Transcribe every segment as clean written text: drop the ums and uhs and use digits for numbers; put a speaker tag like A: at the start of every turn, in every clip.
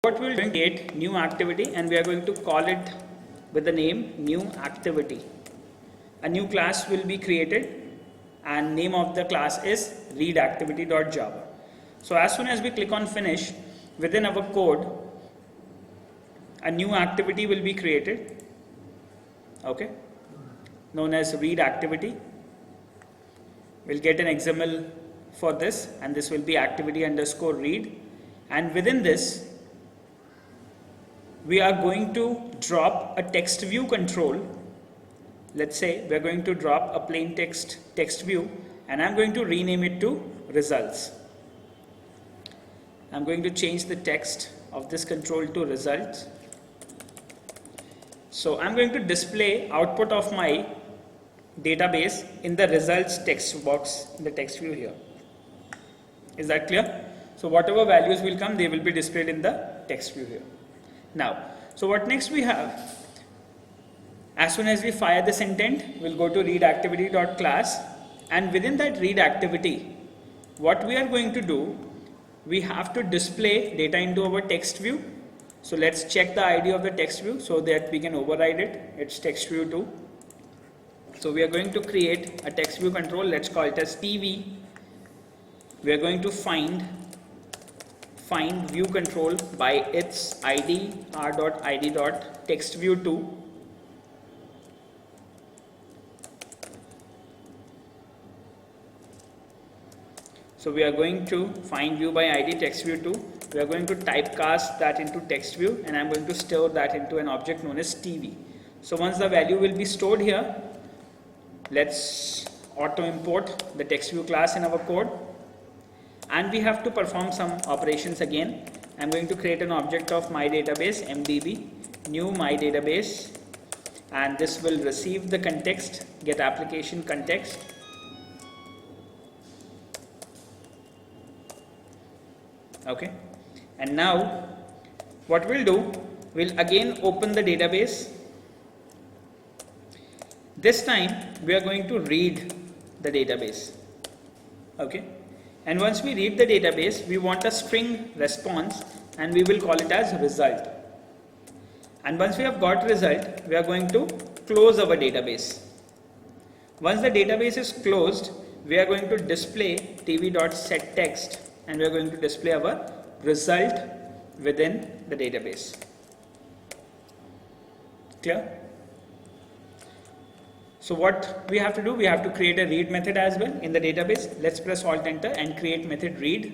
A: What we will create new activity, and we are going to call it with the name new activity. A new class will be created and name of the class is readActivity.java. So as soon as we click on finish, within our code a new activity will be created, okay, known as readActivity. We'll get an XML for this, and this will be activity_read, and within this we are going to drop a text view control. Let's say we're going to drop a plain text view, and I'm going to rename it to results. I'm going to change the text of this control to results. So I'm going to display output of my database in the results text box in the text view here. Is that clear? So whatever values will come, they will be displayed in the text view here. Now, so what next we have? As soon as we fire this intent, we'll go to readActivity.class, and within that readActivity, what we are going to do, we have to display data into our text view. So let's check the ID of the text view so that we can override it. It's text view 2. So we are going to create a text view control. Let's call it as TV. We are going to find view control by its ID r.id.textView2. So we are going to find view by ID textView2. We are going to typecast that into text view, and I'm going to store that into an object known as TV. So once the value will be stored here, let's auto import the text view class in our code. And we have to perform some operations again. I'm going to create an object of my database mdb new my database, and this will receive the context, get application context. Okay, and now what we'll do, we'll again open the database. This time we are going to read the database. Okay. And once we read the database, we want a string response, and we will call it as result. And once we have got result, we are going to close our database. Once the database is closed, we are going to display tv.setText, and we are going to display our result within the database. Clear? So what we have to do, we have to create a read method as well in the database. Let's press Alt Enter and create method read.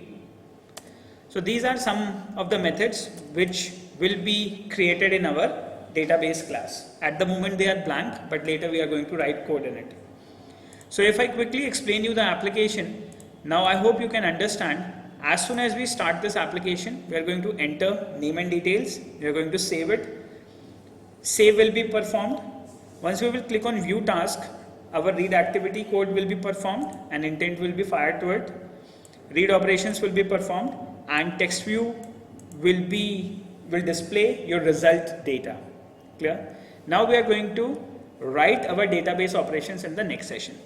A: So these are some of the methods which will be created in our database class. At the moment they are blank, but later we are going to write code in it. So if I quickly explain you the application, now I hope you can understand. As soon as we start this application, we are going to enter name and details. We are going to save it. Save will be performed. Once we will click on view task, our read activity code will be performed and intent will be fired to it. Read operations will be performed, and text view will display your result data. Clear? Now we are going to write our database operations in the next session.